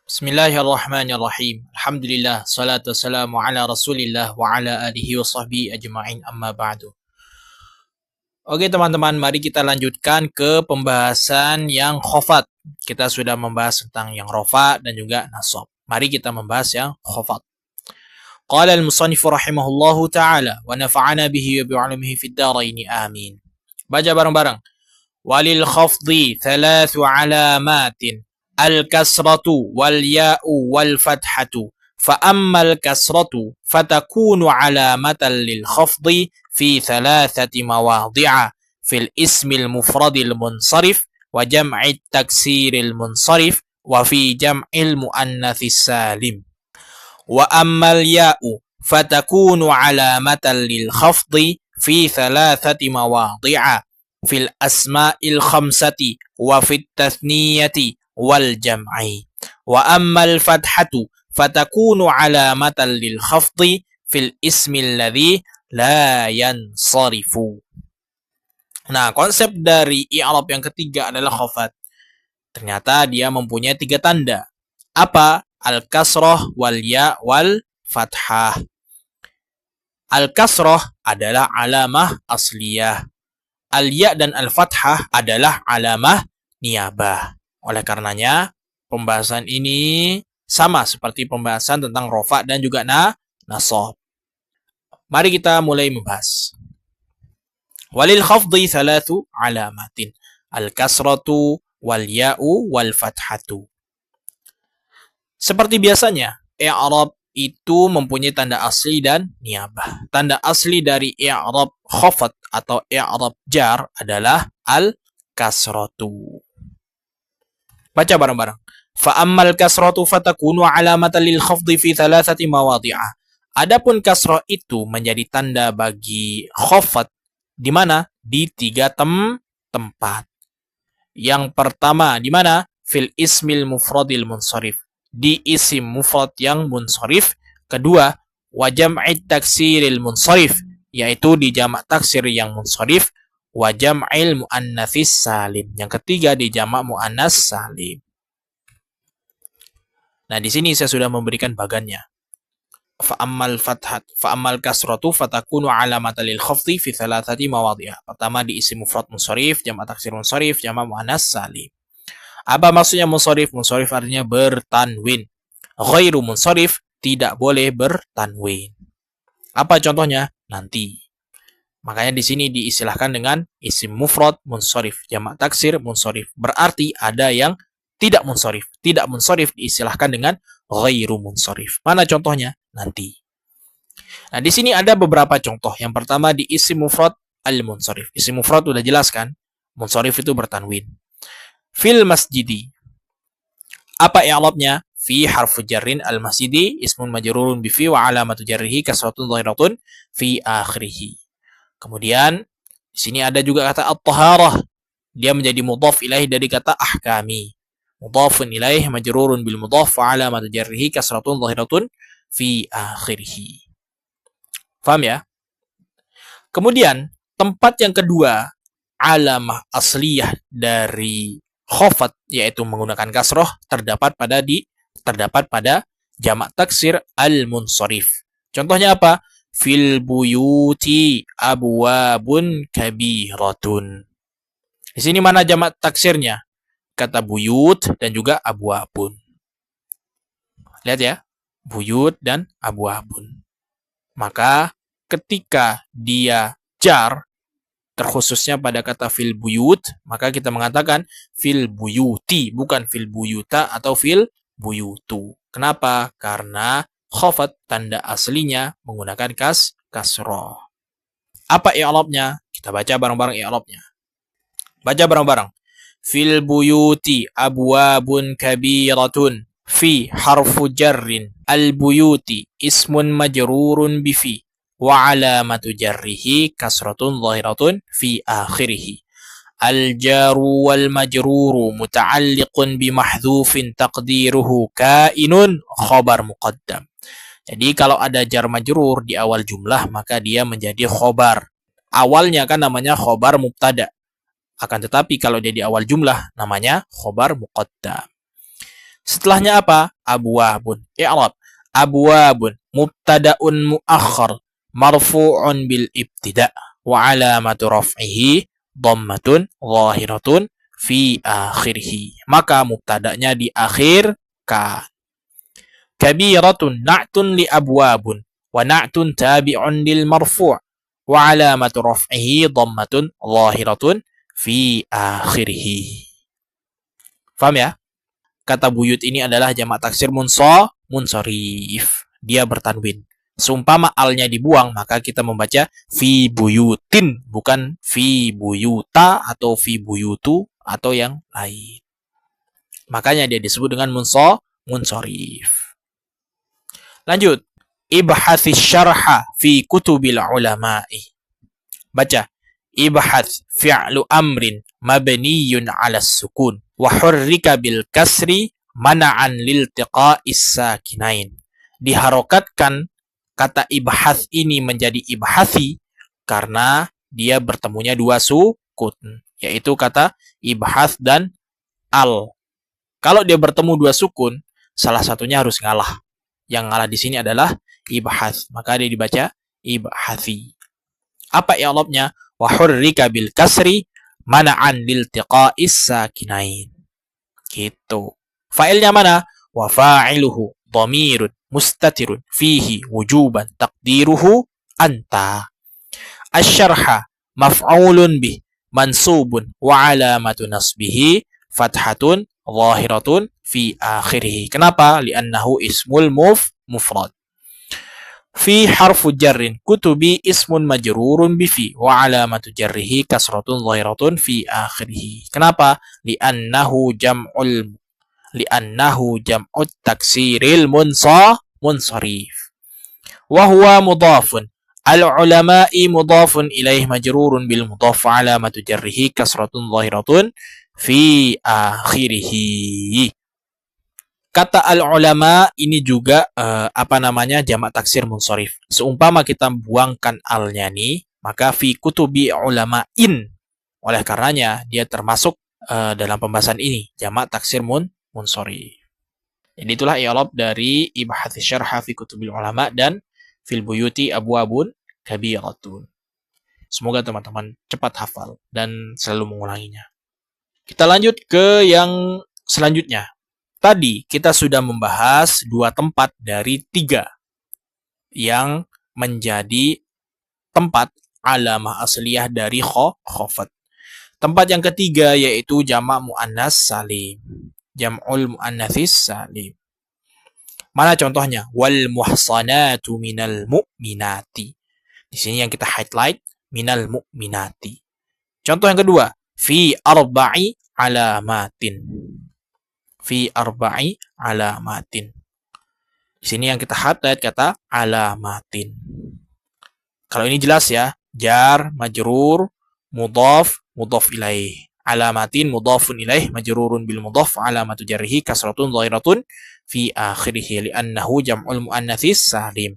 Bismillahirrahmanirrahim. Alhamdulillah, salatu wassalamu ala Rasulillah wa ala alihi wa sahbihi ajma'in, amma ba'du. Oke teman-teman, mari kita lanjutkan ke pembahasan yang khofat. Kita sudah membahas tentang yang rofa dan juga nasab. Mari kita membahas yang khofat. Qala al-musannifu rahimahullahu ta'ala wa nafa'ana bihi wa bi'ulumihi fid daraini amin. Baca bareng-bareng. Walil khafdi thalathu alamatin. الكسرة والياء والفتحة فأما الكسرة فتكون علامة للخفض في ثلاثة مواضع في الاسم المفرد المنصرف وجمع التكسير المنصرف وفي جمع المؤنث السالم وأما الياء فتكون علامة للخفض في ثلاثة مواضع في الأسماء الخمسة وفي التثنية والجمع وأما الفتحة فتكون علامة للخفض في الاسم الذي لا ينصرف. Nah, konsep dari i'rab yang ketiga adalah khafat. Ternyata dia mempunyai 3 tanda. Apa? Al-kasrah, wal ya, wal fathah. Al-kasrah adalah alamah asliyah. Al-ya dan al-fathah adalah alamah niyabah. Oleh karenanya, pembahasan ini sama seperti pembahasan tentang rofa dan juga nasab. Mari kita mulai membahas. Walil khafdi thalathu alamatin. Al-kasratu, wal ya'u, wal fathatu. Seperti biasanya, i'rab itu mempunyai tanda asli dan niyabah. Tanda asli dari i'rab khafat atau i'rab jar adalah al-kasratu. Baca bareng-bareng. Fa'ammal kasratu fatakunu alamatan lil khafdi fi thalathati mawadhi'a. Adapun kasrah itu menjadi tanda bagi khafat di mana? Di 3 tempat. Yang pertama di mana? Fil ismil mufradil munsharif. Di isim mufrad yang munsharif. Kedua, wa jam'it taksiril munsharif, yaitu di jamak taksir yang munsharif. Wa jam'il muannatsis salim. Yang ketiga di jamak muannas salim. Nah, di sini saya sudah memberikan bagannya. Fa'ammal kasratu fatakunu alamatan lil khafdi fi thalathati mawadhi'a. Pertama di isim mufrad munsharif, jamak taksir munsharif, jamak muannas salim. Apa maksudnya munsharif? Munsharif artinya bertanwin. Ghairu munsharif tidak boleh bertanwin. Apa contohnya? Nanti. Makanya di sini diistilahkan dengan isim mufrad munsharif, jamak taksir munsharif. Berarti ada yang tidak munsharif. Tidak munsharif diistilahkan dengan ghairu munsharif. Mana contohnya? Nanti. Nah, di sini ada beberapa contoh. Yang pertama di isim mufrad al-munsharif. Isim mufrad sudah jelas kan? Munsharif itu bertanwin. Fil masjidi. Apa i'rabnya? Fi harfu jarrin al-masjidi ismun majrurun bi fi wa alamatu jarrihi kasratun dhahiratun fi akhirih. Kemudian di sini ada juga kata at-taharah. Dia menjadi mudhaf ilaih dari kata ahkami. Mudhafun ilaih majrurun bil mudhaf wa alamatu jarrihi kasratun dhahiratun fi akhirih. Paham ya? Kemudian tempat yang kedua alamah asliyah dari khafat yaitu menggunakan kasroh terdapat pada jamak taksir al-munsharif. Contohnya apa? Fil buyuti abwabun kabiratun. Di sini mana jamak taksirnya? Kata buyut dan juga abwabun. Lihat ya, buyut dan abwabun. Maka ketika dia jar, terkhususnya pada kata fil buyut, maka kita mengatakan fil buyuti, bukan fil buyuta atau fil buyutu. Kenapa? Karena khafat tanda aslinya menggunakan kasroh. Apa i'rabnya? Kita baca bareng-bareng i'rabnya. Baca bareng-bareng. Fil buyuti abwabun kabiratun. Fi harfu jarrin. Al buyuti ismun majrurun bifi. Wa alamatu jarrihi kasratun zahiratun fi akhirih. Al-jaru wal majruru muta'alliqun bimahdhufin taqdiruhu kainun khabar muqaddam. Jadi kalau ada jar majrur di awal jumlah maka dia menjadi khobar. Awalnya kan namanya khobar mubtada. Akan tetapi kalau dia di awal jumlah namanya khobar muqaddam. Setelahnya apa? abwabun. I'rab. Abwabun mubtada'un muakhar marfu'un bil ibtida' wa alamatu raf'ihi dhammatun zahiratun fi akhirih. Maka mubtada'nya di akhir ka. Kabiratun na'tun li abwabun wa na'tun tabi'un lil marfu' wa alamatu raf'ihi dhammatun zahiratun fi akhirih. Paham ya? Kata buyut ini adalah jamak taksir munsharif. Dia bertanwin. Seumpama alnya dibuang, maka kita membaca fi buyutin, bukan fi buyuta atau fi buyutu atau yang lain. Makanya dia disebut dengan munsharif. Lanjut. Ibhathis syarha fi kutubil ulama'i. Baca. Ibhath fi'lu amrin mabniyun 'ala sukun wa hurrika bil kasri mana'an liltiqa'is sakinain. Diharokatkan kata ibhath ini menjadi ibhathi karena dia bertemunya dua sukun, yaitu kata ibhath dan al. Kalau dia bertemu dua sukun, salah satunya harus ngalah. Yang ngalah di sini adalah ibhath, maka dia dibaca ibhathi. Apa i'rabnya? Wa hurrika bil kasri mana'an liltiqa'is sakinain. Gitu. Fa'ilnya mana? Wa fa'iluhu dhamirun mustatirun fihi wujuban taqdiruhu anta. Asy-syarha maf'ulun bih mansubun wa alamatu nasbihi fathatun zahiratun fi akhirih. Kenapa? Li'annahu ismul mufrad. Fi harfu jarrin kutubi ismun majrurun bifi wa alamatu jarrihi kasratun zahiratun fi akhirih. Kenapa? Li'annahu jam'ut taksiril munsharif. Wa huwa mudhafun. Al-ulama'i mudhafun ilaih majrurun bil mudhaf alamatu jarrihi kasratun zahiratun fi akhirih. Kata al-ulama ini juga jamak taksir munsharif. Seumpama kita buangkan alnya nih, maka fi kutubi ulama'in. Oleh karenanya dia termasuk dalam pembahasan ini jamak taksir munsharif. Jadi itulah i'rab dari ibhathis syarha fi kutubil ulama dan fil buyuti abwabun kabiratun. Semoga teman-teman cepat hafal dan selalu mengulanginya. Kita lanjut ke yang selanjutnya. Tadi kita sudah membahas 2 tempat dari 3 yang menjadi tempat alamah asliyah dari khafat. Tempat yang ketiga yaitu jamak muannas salim. Jam'ul muannatsis salim. Mana contohnya? Wal muhsanatu minal mu'minati. Di sini yang kita highlight minal mu'minati. Contoh yang kedua, fi arba'i alamatin. Fi arba'i alamatin. Di sini yang kita highlight kata alamatin. Kalau ini jelas ya, jar, majrur, mudhaf, mudhaf ilaih. Alamatin mudhafun ilaih majrurun bil mudhaf alamatu jarrihi kasratun zahiratun fi akhirih li'annahu jam'ul muannatsis salim.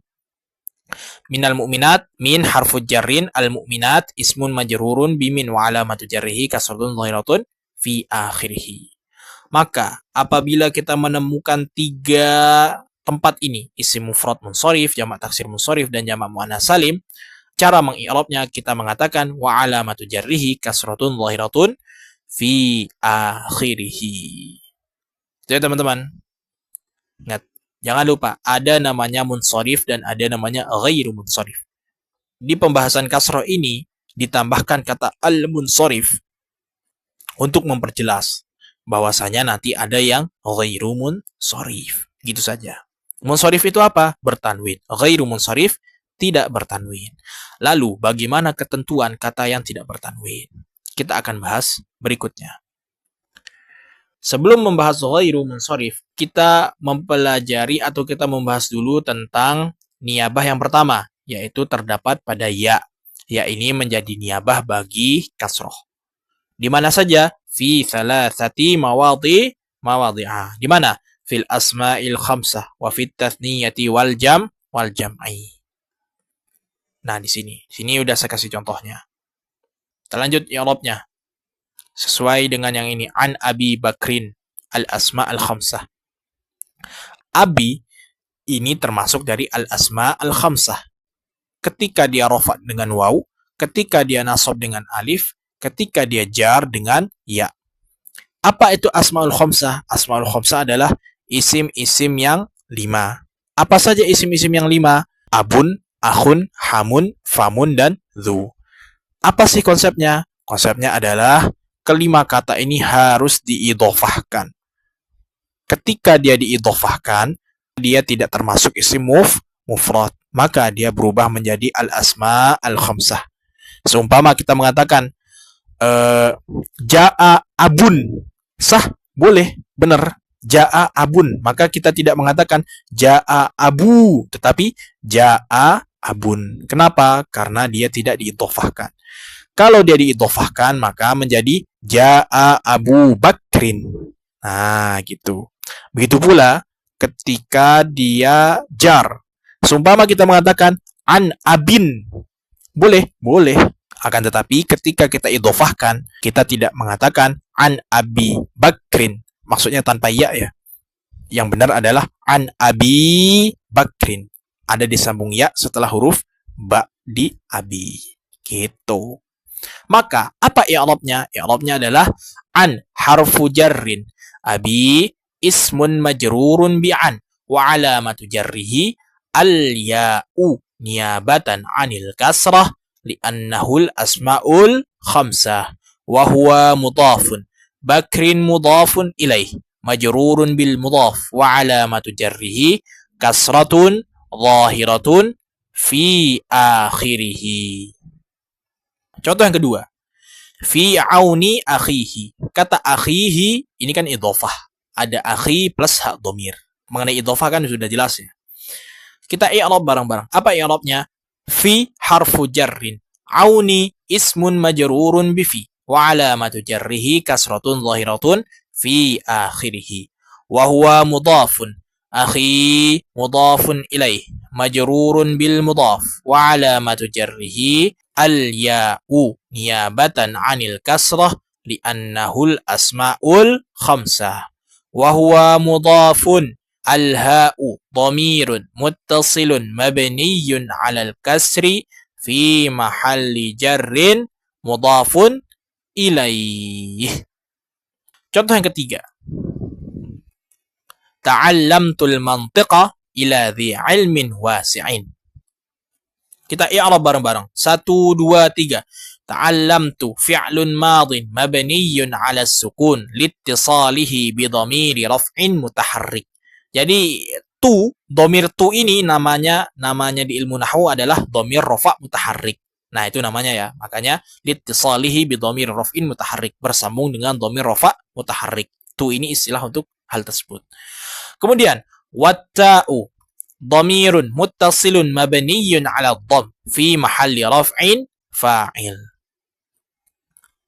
Minal mu'minat min harfu jarrin al mu'minat ismun majrurun bimin wa alamatu jarrihi kasratun zahiratun fi akhirih. Maka apabila kita menemukan 3 tempat ini, isim mufrad munsharif, jamak taksir munsharif dan jamak muannas salim, cara mengi'rabnya kita mengatakan wa alamatu jarrihi kasratun zahiratun fi akhirih. Jadi teman-teman, ingat, jangan lupa ada namanya munsharif dan ada namanya ghairu munsharif. Di pembahasan kasrah ini ditambahkan kata al-munsharif untuk memperjelas bahwasanya nanti ada yang ghairu munsharif. Gitu saja. Munsharif itu apa? Bertanwin. Ghairu munsharif tidak bertanwin. Lalu bagaimana ketentuan kata yang tidak bertanwin? Kita akan bahas berikutnya. Sebelum membahas ghairu munsharif, kita mempelajari atau kita membahas dulu tentang niyabah yang pertama, yaitu terdapat pada ya. Ya ini menjadi niyabah bagi kasroh. Di mana saja? Fi thalathati mawadhi'ah. Di mana? Fil asma'il khamsah wa fit tathniyati wal jam'i. Nah, di sini. Sini udah saya kasih contohnya. Kita lanjut i'rabnya. Sesuai dengan yang ini. An Abi Bakrin al-asma' al-khamsah. Abi ini termasuk dari al-asma al-khamsah. Ketika dia rofa dengan waw, ketika dia nasab dengan alif, ketika dia jar dengan ya. Apa itu asmaul khamsah? Asmaul khamsah adalah isim-isim yang 5. Apa saja isim-isim yang 5? Abun, akhun, hamun, famun, dan dhu. Apa sih konsepnya? Konsepnya adalah kelima kata ini harus diidhofahkan. Ketika dia diidhofahkan, dia tidak termasuk isim mufrad, maka dia berubah menjadi al-asma al-khamsah. Seumpama kita mengatakan ja'a abun, sah, boleh, benar, ja'a abun, maka kita tidak mengatakan ja'a abu, tetapi ja'a abun. Kenapa? Karena dia tidak diidhofahkan. Kalau dia diidhofahkan, maka menjadi ja'a Abu Bakrin. Nah, gitu. Begitu pula ketika dia jar. Seumpama kita mengatakan an abin. Boleh, boleh. Akan tetapi ketika kita idhofahkan, kita tidak mengatakan an abi bakrin. Maksudnya tanpa ya ya. Yang benar adalah an abi bakrin. Ada disambung ya setelah huruf ba di abi. Gitu. Maka apa i'rabnya? I'rabnya adalah an harfu jarrin. Abi ismun majrurun bi'an wa alamatu jarrihi al-ya'u niyabatan 'anil kasrah li'annahu al-asma'ul khamsah wa huwa mudhafun. Bakrin mudhafun ilaih majrurun bil mudhaf wa alamatu jarrihi kasratun zahiratun fi akhirih. Contoh yang kedua. Fi auni akhihi. Kata akhihi ini kan idhofah. Ada akhi plus hak domir. Mengenai idhofah kan sudah jelas ya. Kita i'rab bareng-bareng. Apa i'rabnya? Fi harfu jarrin. Auni ismun majrurun bi fi. Wa alamatu jarrihi kasratun zahiratun fi akhirih. Wa huwa mudhafun. Akhi mudhafun ilaih. Majrurun bil mudhaf. Wa alamatu jarrihi al-ya'u niyabatan 'anil kasrah li'annahul asma'ul khamsah wa huwa mudhafun al-ha'u dhamirun muttasilun mabniyun 'alal kasri fi mahalli jarrin mudhafun ilaih. Contoh yang ketiga. Ta'allamtul mantiqa ila dhi 'ilmin wasi'in. Kita i'rab bareng-bareng. 1, 2, 3. Ta'allamtu fi'lun madin mabniyun 'ala sukun liittisalihi bi dhamiri raf'in mutaharrik. Jadi dhamir tu ini namanya di ilmu nahwu adalah dhamir rafa' mutaharrik. Nah, itu namanya ya. Makanya liittisalihi bi dhamiri raf'in mutaharrik, bersambung dengan dhamir rafa' mutaharrik. Tu ini istilah untuk hal tersebut. Kemudian watta'u dhamirun muttasilun mabniyun 'ala dhamm fi mahalli raf'in fa'il.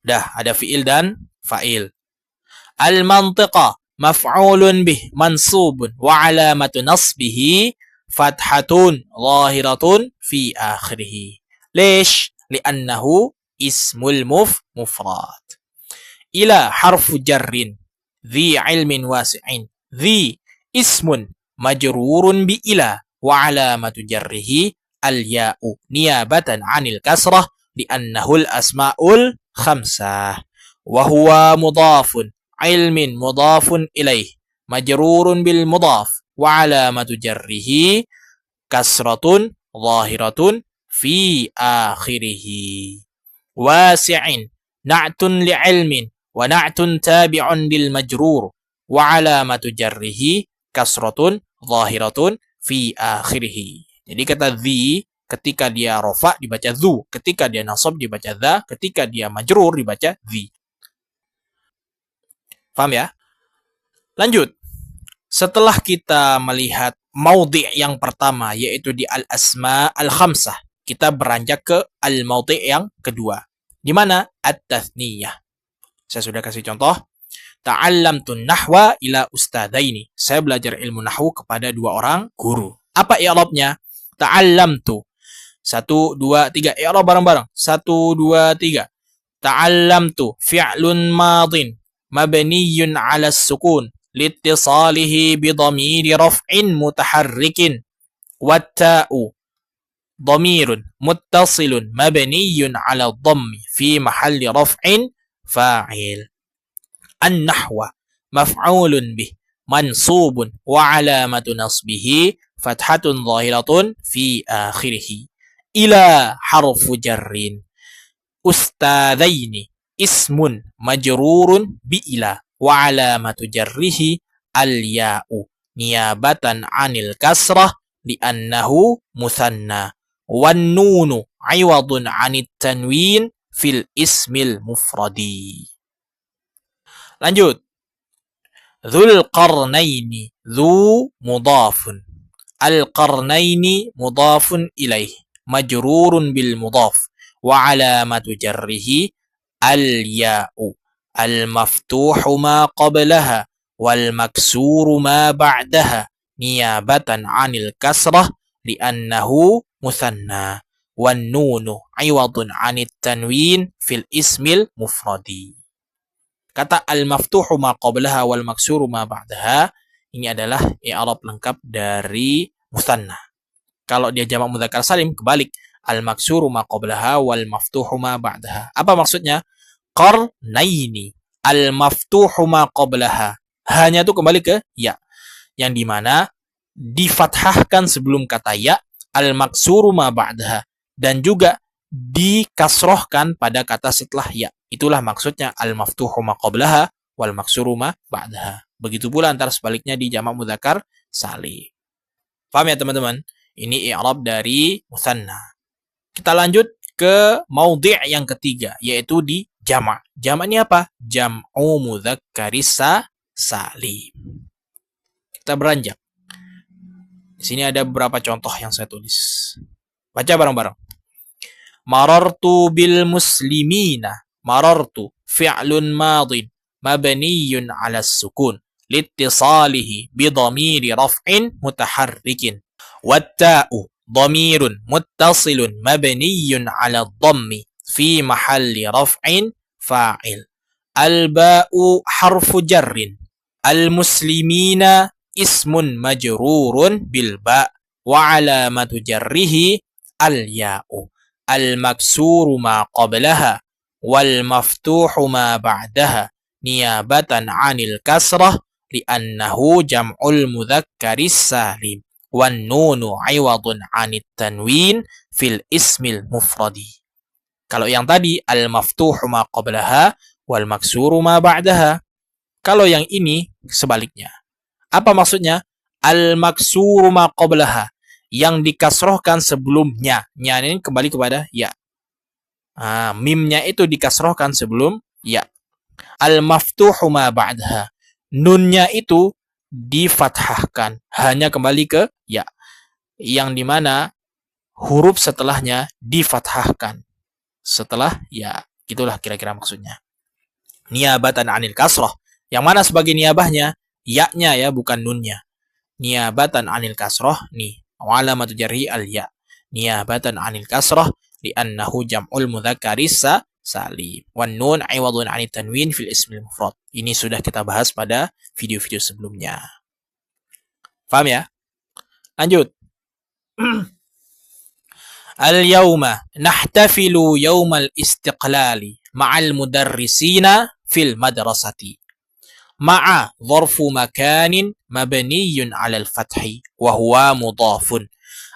Dah ada fi'il dan fa'il. Al-mantiqa maf'ulun bih mansubun wa 'alamatu nasbihi fathatun zahiratun fi akhirih. Lish? Li'annahu ismul mufrad. Ila harfu jarrin dhi 'ilmin wasi'in. Dhi ismun majrurun bi ila wa alamatu jarrihi al-ya'u niyabatan 'anil kasrah li'annahu al-asma'ul khamsah wa huwa mudhafun 'ilmin mudhafun ilaih majrurun bil mudhaf wa alamatu jarrihi kasratun zahiratun fi akhirih. Wasi'in na'tun li'ilmin wa na'tun tabi'un lil majrur wa alamatu jarrihi kasratun zahiratun fi akhirih. Jadi kata dhi ketika dia rofa dibaca dhu, ketika dia nasab dibaca dha, ketika dia majrur dibaca dhi. Paham ya? Lanjut. Setelah kita melihat maudhi' yang pertama yaitu di al-asma al-khamsah, kita beranjak ke al-maudhi' yang kedua. Di mana? At-tathniyah. Saya sudah kasih contoh. Ta'allamtun nahwa ila ustadaini. Saya belajar ilmu nahwu kepada 2 orang guru. Apa i'rabnya? Ta'allamtu. 1, 2, 3. I'rab bareng-bareng. 1, 2, 3. Ta'allamtu fi'lun madin mabniyun 'ala sukun liittisalihi bidhamiri raf'in mutaharrikin watta'u dhamirun muttasilun mabniyun 'ala dhammi fi mahalli raf'in fa'il. An-nahwa maf'ulun bih mansubun wa 'alamatu nasbihi fathatun zahiratun fi akhirih. Ila harfu jarrin. Ustadzaini ismun majrurun bi ila wa 'alamatu jarrihi al-ya'u niyabatan 'anil kasrah li'annahu mutsanna. Wan nunu 'iwadun 'anit tanwin fil ismil mufradi. Lanjut. Dzul qarnaini, dzu mudhafun. Al qarnaini mudhafun ilaih, majrurun bil mudhaf wa 'alamatu jarrihi al ya'u. Al maftuhu ma qablaha wal maksuru ma ba'daha niyabatan 'anil kasrah li'annahu mutsanna. Wan nunu 'iwadun 'anit tanwin fil ismil mufradi. Kata al-maftuhu ma qablaha wal maksuru ma ba'daha ini adalah i'rab lengkap dari mutsanna. Kalau dia jamak mudzakkar salim kebalik, al-maksuru ma qablaha wal maftuhu ma ba'daha. Apa maksudnya? Qarnaini, al-maftuhu ma qablaha. Hanya itu kembali ke ya. Yang dimana difathahkan sebelum kata ya, al-maksuru ma ba'daha. Dan juga dikasrohkan pada kata setelah ya. Itulah maksudnya al-maftuhu ma qablaha wal maksuru ma ba'daha. Begitu pula antara sebaliknya di jamak mudzakkar salim. Paham ya teman-teman? Ini i'rab dari mutsanna. Kita lanjut ke maudhi' yang ketiga, yaitu di jamak. Jamak ini apa? Jam'u mudzakkaris salim. Kita beranjak. Di sini ada beberapa contoh yang saya tulis. Baca bareng-bareng. Marartu bil muslimina. Marartu fi'lun madin mabniyun 'ala sukun liittisalihi bi dhamiri raf'in mutaharrikin. Watta'u dhamirun muttasilun mabniyun 'ala dhammi fi mahalli raf'in fa'il. Al-ba'u harfu jarrin. Al-muslimina ismun majrurun bil ba' wa 'alamatu jarrihi al-ya'u. Al-maksuru ma qablaha wal maftuhu ma ba'daha niyabatan 'anil kasrah li'annahu jam'ul mudzakkaris salim wan nunu 'iwadun 'anit tanwin fil ismil mufradi. Kalau yang tadi al maftuhu ma qablaha wal maksuru ma ba'daha. Kalau yang ini sebaliknya. Apa maksudnya? Al maksuru ma qablaha, yang dikasrohkan sebelumnya. Nya ini kembali kepada ya. Mimnya itu dikasrohkan sebelum ya. Al-maftuhu ma ba'daha. Nunnya itu difathahkan. Hanya kembali ke ya. Yang dimana huruf setelahnya difathahkan. Setelah ya. Itulah kira-kira maksudnya. Niyabatan anil kasroh. Yang mana sebagai niyabahnya? Ya-nya ya, bukan nunnya. Niyabatan anil kasroh. Nih. Alamatu jarhi al-ya. Niyabatan anil kasroh. Li'annahu jam'ul mudzakkaris salim. Wan nun 'iwadun 'anit tanwin fil ismil mufrad. Ini sudah kita bahas pada video-video sebelumnya. Paham ya? Lanjut. Al-yawma nahtafilu yawmal istiqlali ma'al mudarrisina fil madrasati. Ma'a dharfu makanin mabniyun 'alal fathi wa huwa mudhafun.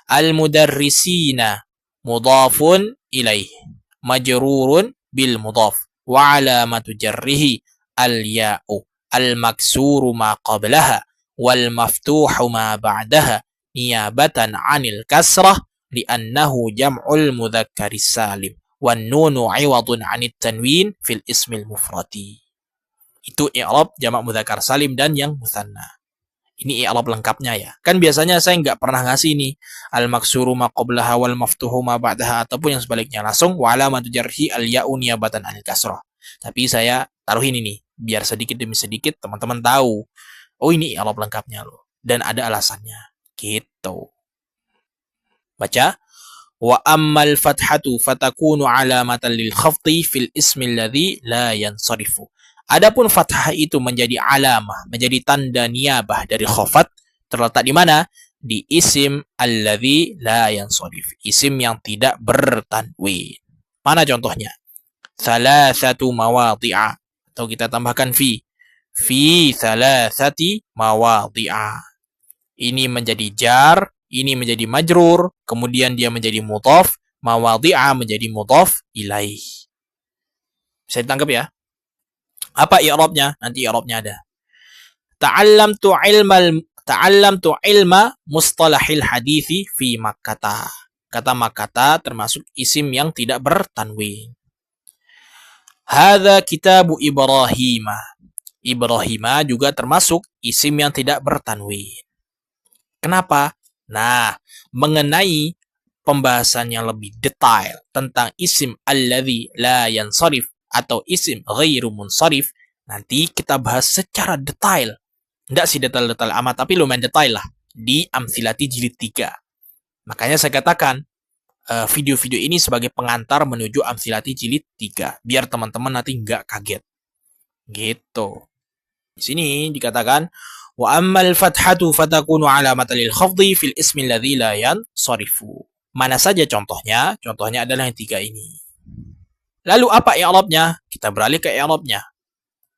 Al-mudarrisina mudhafun ilaih majrurun bil mudhaf wa 'alamatu jarrihi al-ya'u al-maksuru ma qablaha wal maftuhu ma ba'daha niyabatan 'anil kasrah li'annahu jam'ul mudzakkaris salim wan nunu 'iwadun 'anit tanwin fil ismil mufradi. Itu i'rab jamak mudzakkar salim dan yang mutsanna. Ini i'rab lengkapnya ya. Kan biasanya saya nggak pernah ngasih nih al-maksuru ma qablaha wal maftuhu ma ba'daha ataupun yang sebaliknya. Langsung wa alamatu jarhi al-ya'u niyabatan anil kasrah. Tapi saya taruhin ini biar sedikit demi sedikit teman-teman tahu. Oh ini i'rab lengkapnya loh dan ada alasannya. Gitu. Baca. Wa ammal fathatu fatakunu alamatan lil khafdi fil ismi alladhi la yansarifu. Adapun fathah itu menjadi alamah, menjadi tanda niyabah dari khafat, terletak di mana? Di isim alladzi la yansharif, isim yang tidak bertanwin. Mana contohnya? Thalathatu mawadhi'a, atau kita tambahkan fi thalathati mawadhi'a. Ini menjadi jar, ini menjadi majrur, kemudian dia menjadi mudhaf, mawadhi'a menjadi mudhaf ilaih. Bisa ditangkap ya? Apa i'rabnya? Nanti i'rabnya ada. Ta'allamtu ilma mustalahil hadithi fi Makkah. Kata Makkah termasuk isim yang tidak bertanwin. Hadza kitabu Ibrahim. Ibrahim juga termasuk isim yang tidak bertanwin. Kenapa? Nah, mengenai pembahasan yang lebih detail tentang isim alladzi la yansharif atau isim ghairu munsharif, nanti kita bahas secara detail. Tidak sih detail-detail amat, tapi lumayan detail lah di Amthilati jilid 3. Makanya saya katakan video-video ini sebagai pengantar menuju Amthilati jilid 3, biar teman-teman nanti nggak kaget. Gitu. Di sini dikatakan wa ammal fathatu fatakunu alamatan lil khafdhi fil ismi alladzi la yansarifu. Mana saja contohnya? Contohnya adalah yang 3 ini. Lalu apa i'rabnya? Kita beralih ke i'rabnya.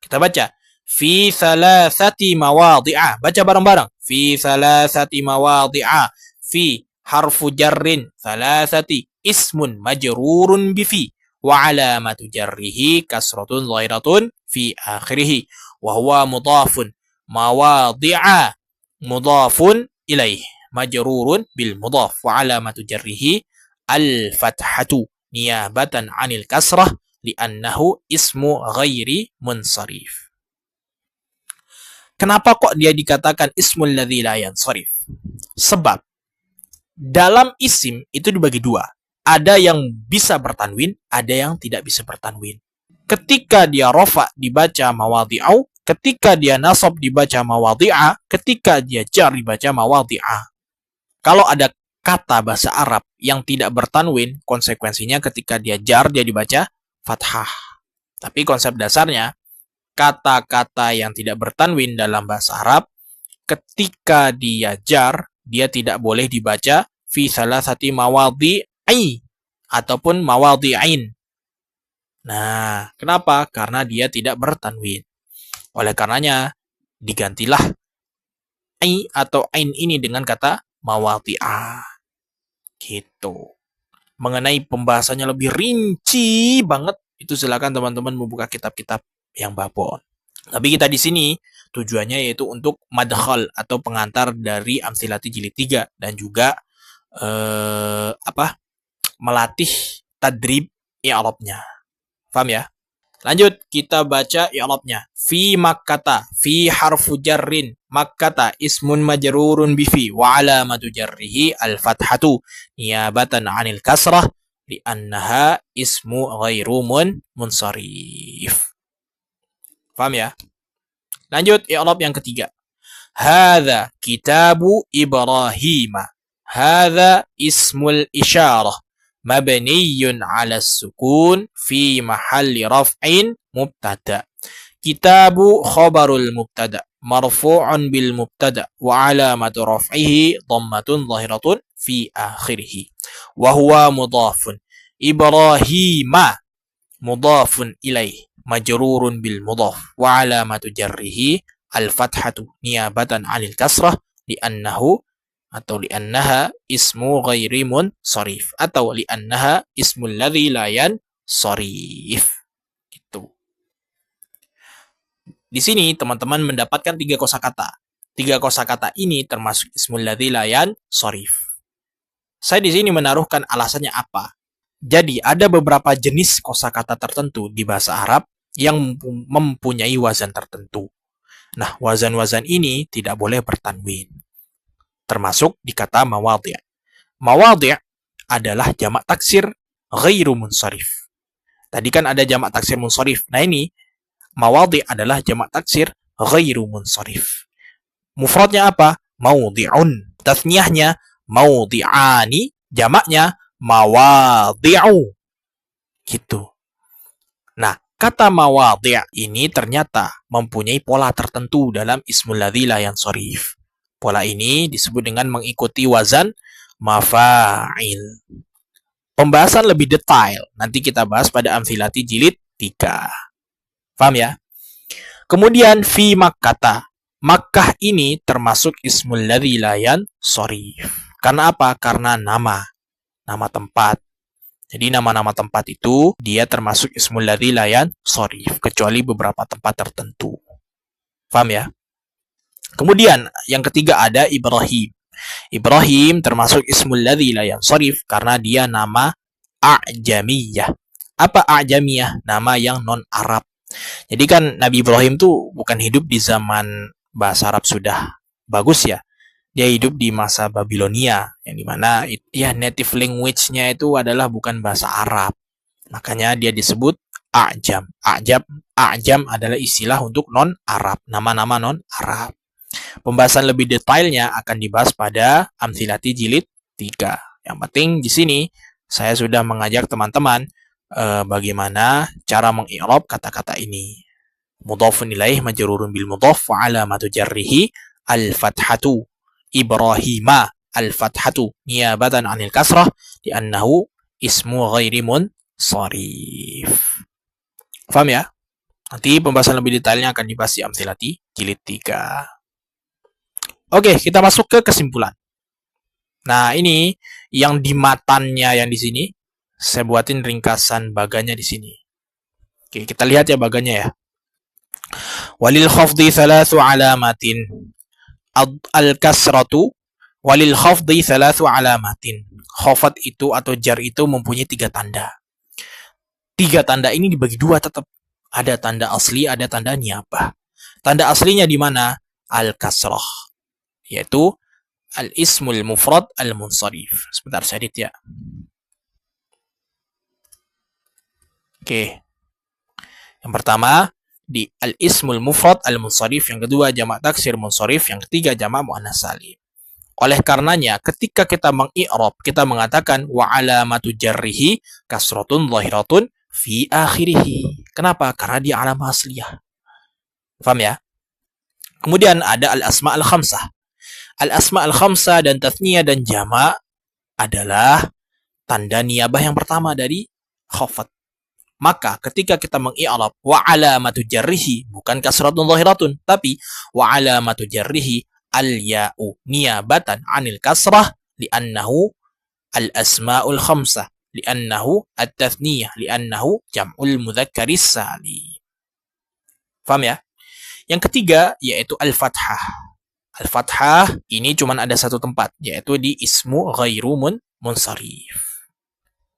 Kita baca fi thalathati mawadhi'a. Baca bareng-bareng. Fi thalathati mawadhi'a. Fi harfu jarrin thalathati ismun majrurun bi fi wa alamatu jarrihi kasratun dhahiratun fi akhirih wa huwa mudhafun mawadhi'a mudhafun ilaih majrurun bil mudhaf wa alamatu jarrihi al fathatu niyabatan 'anil kasrah li'annahu ismu ghairi munsharif. Kenapa kok dia dikatakan ismul ladzi la yansharif? Sebab dalam isim itu dibagi dua. Ada yang bisa bertanwin, ada yang tidak bisa bertanwin. Ketika dia rofa dibaca mawadhi'au, ketika dia nasab dibaca mawadhi'a, ketika dia jar dibaca mawadhi'a. Kalau ada kata bahasa Arab yang tidak bertanwin, konsekuensinya ketika dia jar dia dibaca fathah. Tapi konsep dasarnya, kata-kata yang tidak bertanwin dalam bahasa Arab, ketika dia jar, dia tidak boleh dibaca fi salasati mawadhi'i ataupun mawadhi'ain. Nah, kenapa? Karena dia tidak bertanwin. Oleh karenanya, digantilah ai atau ain ini dengan kata mawadhi'a. Gitu. Mengenai pembahasannya lebih rinci banget, itu silakan teman-teman membuka kitab-kitab yang babon. Tapi kita di sini tujuannya yaitu untuk madkhal atau pengantar dari Amthilati jilid 3 dan juga melatih tadrib i'rabnya. Paham ya? Lanjut, kita baca i'rabnya. Fi Makkata, fi harfu jarrin, Makkata ismun majrurun bi fi wa alamatu jarrihi al-fathatu niyabatan 'anil kasrah li'annaha ismu ghairu munsharif. Paham ya? Lanjut, i'rab yang ketiga. Hadza kitabu Ibrahim. Hadza ismul isyarah mabniyun 'ala sukun fi mahalli raf'in mubtada. Kitabu khabarul mubtada marfu'un bil mubtada wa 'alamatu raf'ihi dhammatun dhahiratun fi akhirih wa huwa mudhafun. Ibrahima mudhafun ilaih majrurun bil mudhaf wa 'alamatu jarrihi al fathatu niyabatan 'anil kasrah li'annahu atau li'annaha ismu ghairi munsharif atau li'annaha ismul ladzi la yansharif. Gitu. Di sini teman-teman mendapatkan 3 kosakata. 3 kosakata ini termasuk ismul ladzi la yansharif. Saya di sini menaruhkan alasannya apa? Jadi ada beberapa jenis kosakata tertentu di bahasa Arab yang mempunyai wazan tertentu. Nah, wazan-wazan ini tidak boleh bertanwin. Termasuk di kata mawadhi'. Mawadhi' adalah jamak taksir ghairu munsharif. Tadi kan ada jamak taksir munsharif. Nah ini, mawadhi' adalah jamak taksir ghairu munsharif. Mufradnya apa? Maudhi'un. Tasniyahnya maudhi'ani, jamaknya mawadhi'u. Gitu. Nah, Kata mawadhi' ini ternyata mempunyai pola tertentu dalam ismul ladzi la yansharif. Pola ini disebut dengan mengikuti wazan mafa'il. Pembahasan lebih detail nanti kita bahas pada amthilati jilid 3. Paham ya? Kemudian fi Makkah. Makkah ini termasuk ismul ladzi la yansharif. Karena apa? Karena nama tempat. Jadi nama-nama tempat itu dia termasuk ismul ladzi la yansharif kecuali beberapa tempat tertentu. Paham ya? Kemudian yang ketiga ada Ibrahim. Ibrahim termasuk ismul ladzi la yansharif karena dia nama a'jamiyah. Apa a'jamiyah? Nama yang non-Arab. Jadi kan Nabi Ibrahim tuh bukan hidup di zaman bahasa Arab sudah bagus ya. Dia hidup di masa Babilonia, yang dimana ya native language-nya itu adalah bukan bahasa Arab. Makanya dia disebut a'jam. A'jam adalah istilah untuk non-Arab, nama-nama non-Arab. Pembahasan lebih detailnya akan dibahas pada amthilati jilid 3. Yang penting di sini saya sudah mengajak teman-teman bagaimana cara mengi'rab kata-kata ini. Mudhafun ilaih majrurun bil mudhaf wa alamatu jarrihi al-fathatu. Ibrahima al-fathatu niyabatan 'anil kasrah li'annahu ismu ghairi munsharif. Paham ya? Nanti pembahasan lebih detailnya akan dibahas di amthilati jilid 3. Oke, kita masuk ke kesimpulan. Nah, ini yang di matannya yang di sini saya buatin ringkasan baganya di sini. Oke, kita lihat ya baganya ya. Walil khafdi thalathu alamatin. Al-kasratu walil khafdi thalathu alamatin. Khafat itu atau jar itu mempunyai 3 tanda. 3 tanda ini dibagi 2 tetap. Ada tanda asli, ada tanda niyabah. Tanda aslinya di mana? Al-kasrah, yaitu al-ismul mufrad al-munsharif. Sebentar saya edit ya. Oke. Yang pertama di al-ismul mufrad al-munsharif, yang kedua jamak taksir munsharif, yang ketiga jamak muannats salim. Oleh karenanya ketika kita mengi'rab, kita mengatakan wa alamatu jarrihi kasratun zahiratun fi akhirih. Kenapa? Karena dia alamah asliyah. Paham ya? Kemudian ada al-asma al-khamsah. Al-asma al-khamsah dan tathniyah dan jamak adalah tanda niyabah yang pertama dari khafat. Maka ketika kita mengi'rab wa alamatu jarrihi, bukan kasratun zahiratun, tapi wa alamatu jarrihi al-ya'u niyabatan 'anil kasrah li'annahu al-asma'ul khamsah, li'annahu at-tathniyah, li'annahu jam'ul mudzakkari salim. Paham ya? Yang ketiga yaitu al-fathah. Al-fathah ini cuma ada satu tempat, yaitu di ismu ghairu munsharif.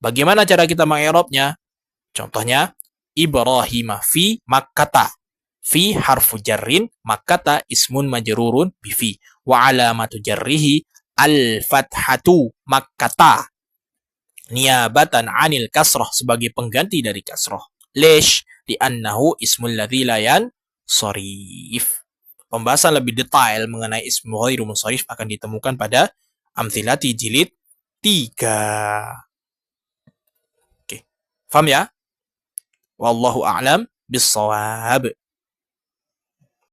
Bagaimana cara kita mengi'rabnya? Contohnya, Ibrahim fi Makkata. Fi harfu jarrin, Makkata ismun majrurun bifi. Wa alamatu jarrihi al-fathatu Makkata. Niyabatan 'anil kasrah, sebagai pengganti dari kasrah. Lish? Li'annahu ismul ladzi la yansharif. Pembahasan lebih detail mengenai ismu ghairu munsharif akan ditemukan pada amthilati jilid 3. Oke. Paham ya? Wallahu a'lam bissawab.